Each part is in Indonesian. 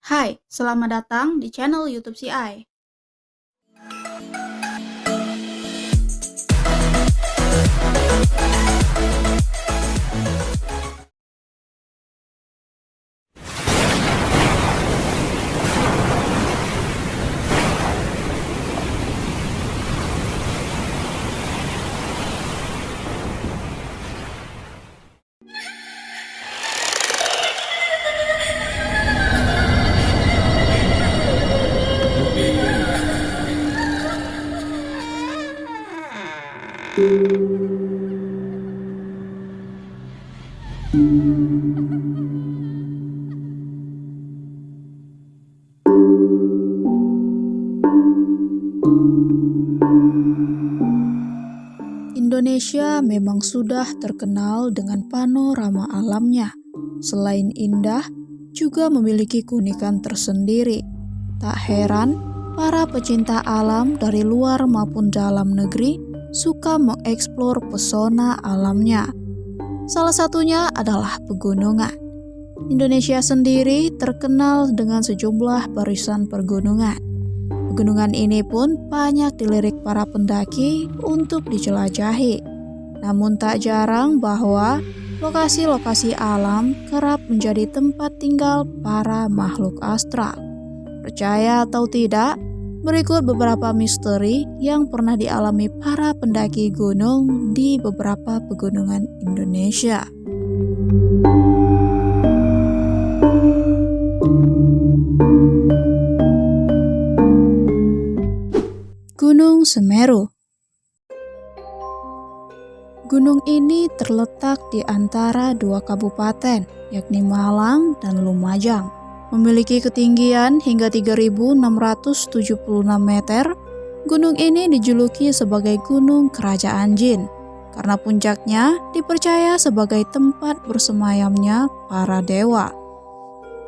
Hai, selamat datang di channel YouTube CI. Indonesia memang sudah terkenal dengan panorama alamnya. Selain indah, juga memiliki keunikan tersendiri. Tak heran, para pecinta alam dari luar maupun dalam negeri suka mengeksplor pesona alamnya. Salah satunya adalah pegunungan. Indonesia sendiri terkenal dengan sejumlah barisan pegunungan. Pegunungan ini pun banyak dilirik para pendaki untuk dijelajahi. Namun tak jarang bahwa lokasi-lokasi alam kerap menjadi tempat tinggal para makhluk astral. Percaya atau tidak, berikut beberapa misteri yang pernah dialami para pendaki gunung di beberapa pegunungan Indonesia. Gunung Semeru. Gunung ini terletak di antara dua kabupaten, yakni Malang dan Lumajang. Memiliki ketinggian hingga 3.676 meter, gunung ini dijuluki sebagai Gunung Kerajaan Jin, karena puncaknya dipercaya sebagai tempat bersemayamnya para dewa.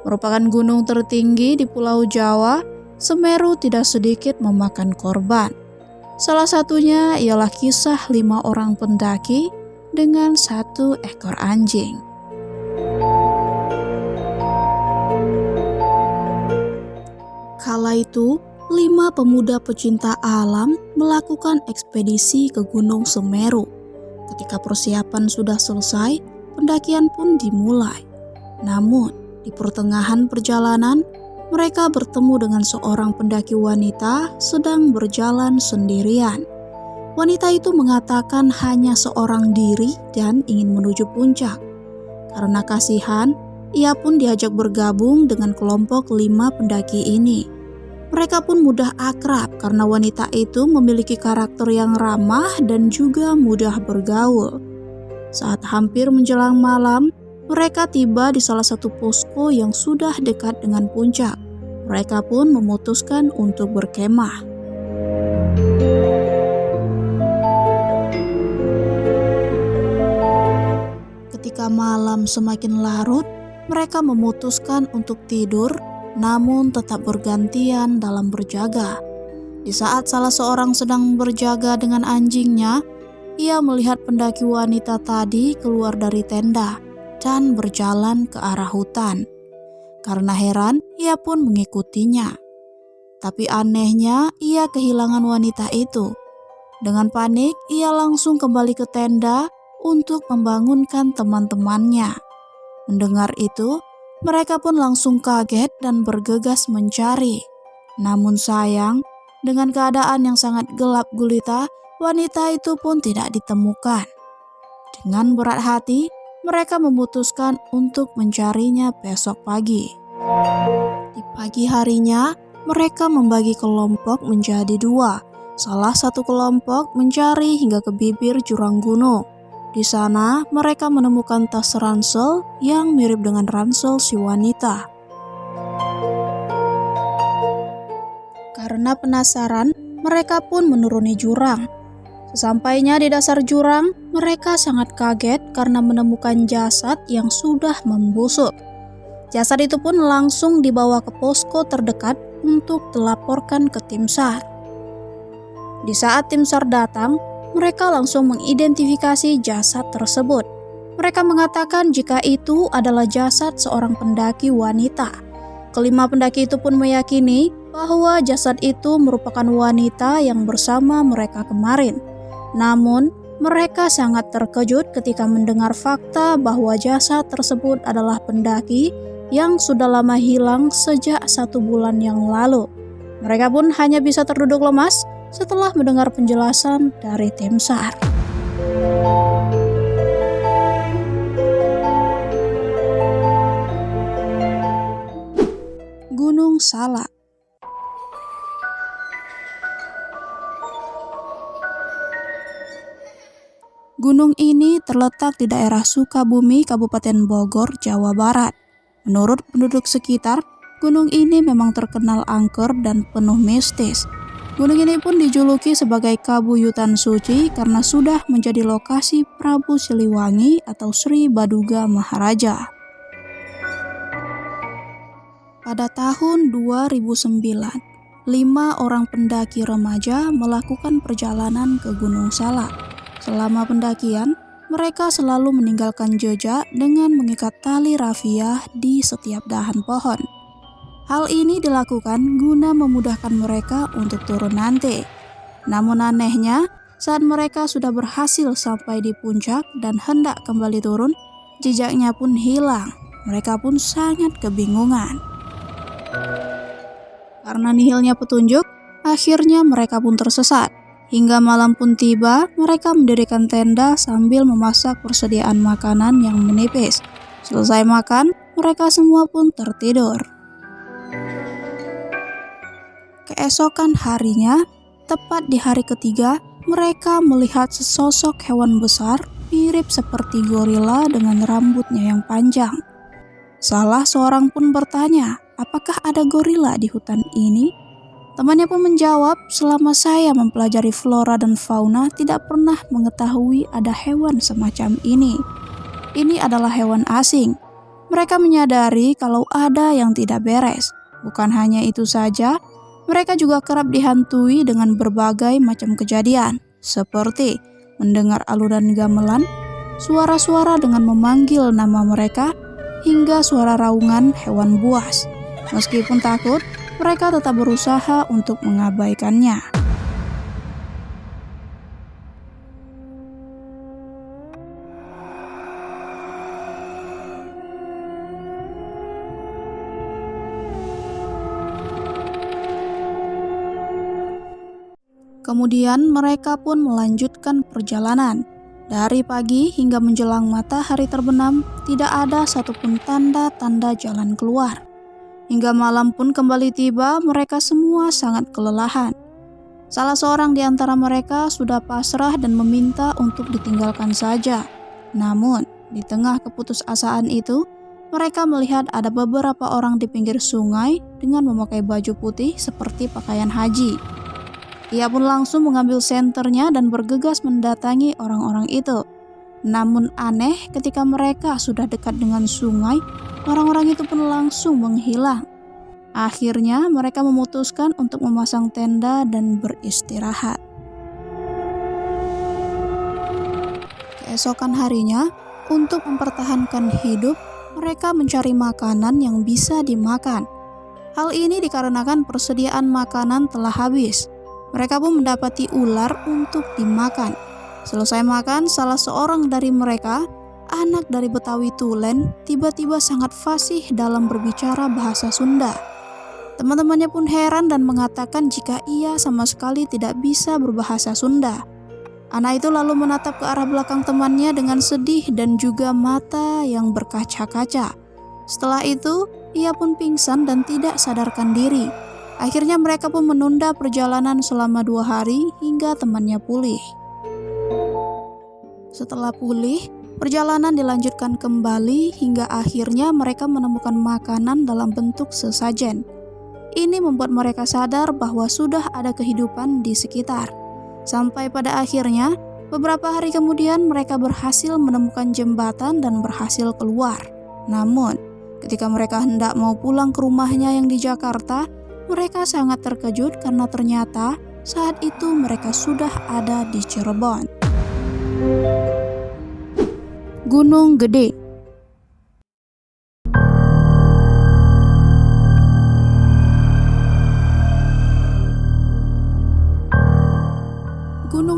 Merupakan gunung tertinggi di Pulau Jawa, Semeru tidak sedikit memakan korban. Salah satunya ialah kisah 5 orang pendaki dengan 1 ekor anjing. Kala itu, 5 pemuda pecinta alam melakukan ekspedisi ke Gunung Semeru. Ketika persiapan sudah selesai, pendakian pun dimulai. Namun, di pertengahan perjalanan, mereka bertemu dengan seorang pendaki wanita sedang berjalan sendirian. Wanita itu mengatakan hanya seorang diri dan ingin menuju puncak. Karena kasihan, ia pun diajak bergabung dengan kelompok 5 pendaki ini. Mereka pun mudah akrab karena wanita itu memiliki karakter yang ramah dan juga mudah bergaul. Saat hampir menjelang malam, mereka tiba di salah satu posko yang sudah dekat dengan puncak. Mereka pun memutuskan untuk berkemah. Ketika malam semakin larut, mereka memutuskan untuk tidur, namun tetap bergantian dalam berjaga. Di saat salah seorang sedang berjaga dengan anjingnya, ia melihat pendaki wanita tadi keluar dari tenda dan berjalan ke arah hutan. Karena heran, ia pun mengikutinya. Tapi anehnya, ia kehilangan wanita itu. Dengan panik, ia langsung kembali ke tenda untuk membangunkan teman-temannya. Mendengar itu, mereka pun langsung kaget dan bergegas mencari. Namun sayang, dengan keadaan yang sangat gelap gulita, wanita itu pun tidak ditemukan. Dengan berat hati, mereka memutuskan untuk mencarinya besok pagi. Di pagi harinya, mereka membagi kelompok menjadi 2. Salah satu kelompok mencari hingga ke bibir jurang gunung. Di sana, mereka menemukan tas ransel yang mirip dengan ransel si wanita. Karena penasaran, mereka pun menuruni jurang. Sesampainya di dasar jurang, mereka sangat kaget karena menemukan jasad yang sudah membusuk. Jasad itu pun langsung dibawa ke posko terdekat untuk dilaporkan ke tim SAR. Di saat tim SAR datang, mereka langsung mengidentifikasi jasad tersebut. Mereka mengatakan jika itu adalah jasad seorang pendaki wanita. Kelima pendaki itu pun meyakini bahwa jasad itu merupakan wanita yang bersama mereka kemarin. Namun, mereka sangat terkejut ketika mendengar fakta bahwa jasad tersebut adalah pendaki yang sudah lama hilang sejak 1 bulan yang lalu. Mereka pun hanya bisa terduduk lemas setelah mendengar penjelasan dari tim SAR. Gunung Salak. Gunung ini terletak di daerah Sukabumi, Kabupaten Bogor, Jawa Barat. Menurut penduduk sekitar, gunung ini memang terkenal angker dan penuh mistis. Gunung ini pun dijuluki sebagai Kabuyutan Suci karena sudah menjadi lokasi Prabu Siliwangi atau Sri Baduga Maharaja. Pada tahun 2009, 5 orang pendaki remaja melakukan perjalanan ke Gunung Salak. Selama pendakian, mereka selalu meninggalkan jejak dengan mengikat tali rafiah di setiap dahan pohon. Hal ini dilakukan guna memudahkan mereka untuk turun nanti. Namun anehnya, saat mereka sudah berhasil sampai di puncak dan hendak kembali turun, jejaknya pun hilang. Mereka pun sangat kebingungan. Karena nihilnya petunjuk, akhirnya mereka pun tersesat. Hingga malam pun tiba, mereka mendirikan tenda sambil memasak persediaan makanan yang menipis. Selesai makan, mereka semua pun tertidur. Keesokan harinya, tepat di hari ketiga, mereka melihat sesosok hewan besar mirip seperti gorila dengan rambutnya yang panjang. Salah seorang pun bertanya, apakah ada gorila di hutan ini? Temannya pun menjawab, selama saya mempelajari flora dan fauna tidak pernah mengetahui ada hewan semacam ini. Ini adalah hewan asing. Mereka menyadari kalau ada yang tidak beres. Bukan hanya itu saja, mereka juga kerap dihantui dengan berbagai macam kejadian, seperti mendengar alunan gamelan, suara-suara dengan memanggil nama mereka, hingga suara raungan hewan buas. Meskipun takut, mereka tetap berusaha untuk mengabaikannya. Kemudian mereka pun melanjutkan perjalanan. Dari pagi hingga menjelang matahari terbenam, tidak ada satupun tanda-tanda jalan keluar. Hingga malam pun kembali tiba, mereka semua sangat kelelahan. Salah seorang di antara mereka sudah pasrah dan meminta untuk ditinggalkan saja. Namun, di tengah keputusasaan itu, mereka melihat ada beberapa orang di pinggir sungai dengan memakai baju putih seperti pakaian haji. Ia pun langsung mengambil senternya dan bergegas mendatangi orang-orang itu. Namun aneh, ketika mereka sudah dekat dengan sungai, orang-orang itu pun langsung menghilang. Akhirnya mereka memutuskan untuk memasang tenda dan beristirahat. Keesokan harinya, untuk mempertahankan hidup, mereka mencari makanan yang bisa dimakan. Hal ini dikarenakan persediaan makanan telah habis. Mereka pun mendapati ular untuk dimakan. Selesai makan, salah seorang dari mereka, anak dari Betawi Tulen, tiba-tiba sangat fasih dalam berbicara bahasa Sunda. Teman-temannya pun heran dan mengatakan jika ia sama sekali tidak bisa berbahasa Sunda. Anak itu lalu menatap ke arah belakang temannya dengan sedih dan juga mata yang berkaca-kaca. Setelah itu, ia pun pingsan dan tidak sadarkan diri. Akhirnya mereka pun menunda perjalanan selama 2 hari hingga temannya pulih. Setelah pulih, perjalanan dilanjutkan kembali hingga akhirnya mereka menemukan makanan dalam bentuk sesajen. Ini membuat mereka sadar bahwa sudah ada kehidupan di sekitar. Sampai pada akhirnya, beberapa hari kemudian mereka berhasil menemukan jembatan dan berhasil keluar. Namun, ketika mereka hendak mau pulang ke rumahnya yang di Jakarta, mereka sangat terkejut karena ternyata saat itu mereka sudah ada di Cirebon. Gunung Gede.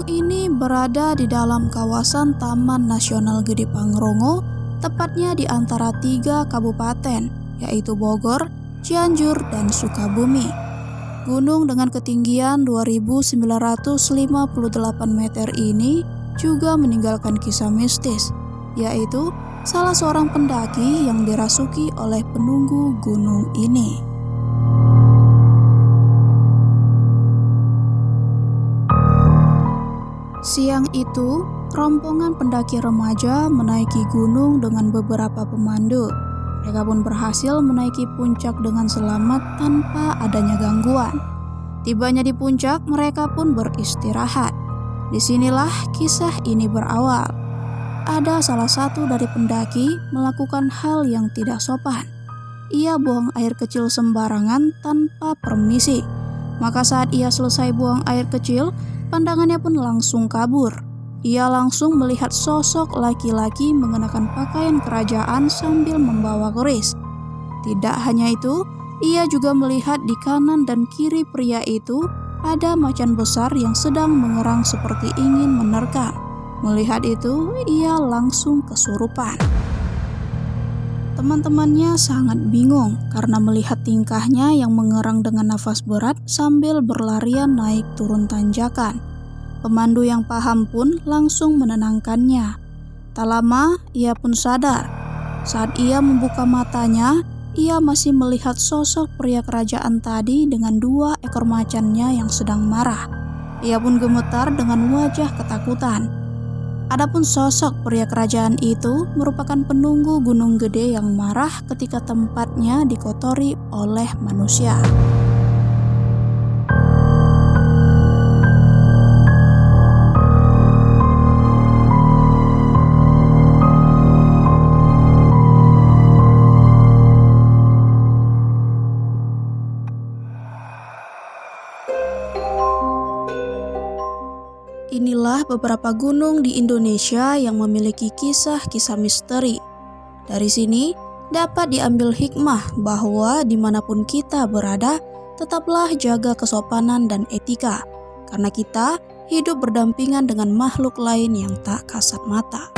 ini berada di dalam kawasan Taman Nasional Gede Pangrongo, tepatnya di antara 3 kabupaten, yaitu Bogor, Cianjur, dan Sukabumi. Gunung dengan ketinggian 2.958 meter ini juga meninggalkan kisah mistis, yaitu salah seorang pendaki yang dirasuki oleh penunggu gunung ini. Siang itu, rombongan pendaki remaja menaiki gunung dengan beberapa pemandu. Mereka pun berhasil menaiki puncak dengan selamat tanpa adanya gangguan. Tibanya di puncak, mereka pun beristirahat. Disinilah kisah ini berawal. Ada salah satu dari pendaki melakukan hal yang tidak sopan. Ia buang air kecil sembarangan tanpa permisi. Maka saat ia selesai buang air kecil, pandangannya pun langsung kabur. Ia langsung melihat sosok laki-laki mengenakan pakaian kerajaan sambil membawa keris. Tidak hanya itu, ia juga melihat di kanan dan kiri pria itu ada macan besar yang sedang mengerang seperti ingin menerkam. Melihat itu, ia langsung kesurupan. Teman-temannya sangat bingung karena melihat tingkahnya yang mengerang dengan nafas berat sambil berlarian naik turun tanjakan. Pemandu yang paham pun langsung menenangkannya. Tak lama, ia pun sadar. Saat ia membuka matanya, ia masih melihat sosok pria kerajaan tadi dengan 2 ekor macannya yang sedang marah. Ia pun gemetar dengan wajah ketakutan. Adapun sosok pria kerajaan itu merupakan penunggu gunung gede yang marah ketika tempatnya dikotori oleh manusia. Inilah beberapa gunung di Indonesia yang memiliki kisah-kisah misteri. Dari sini dapat diambil hikmah bahwa dimanapun kita berada, tetaplah jaga kesopanan dan etika, karena kita hidup berdampingan dengan makhluk lain yang tak kasat mata.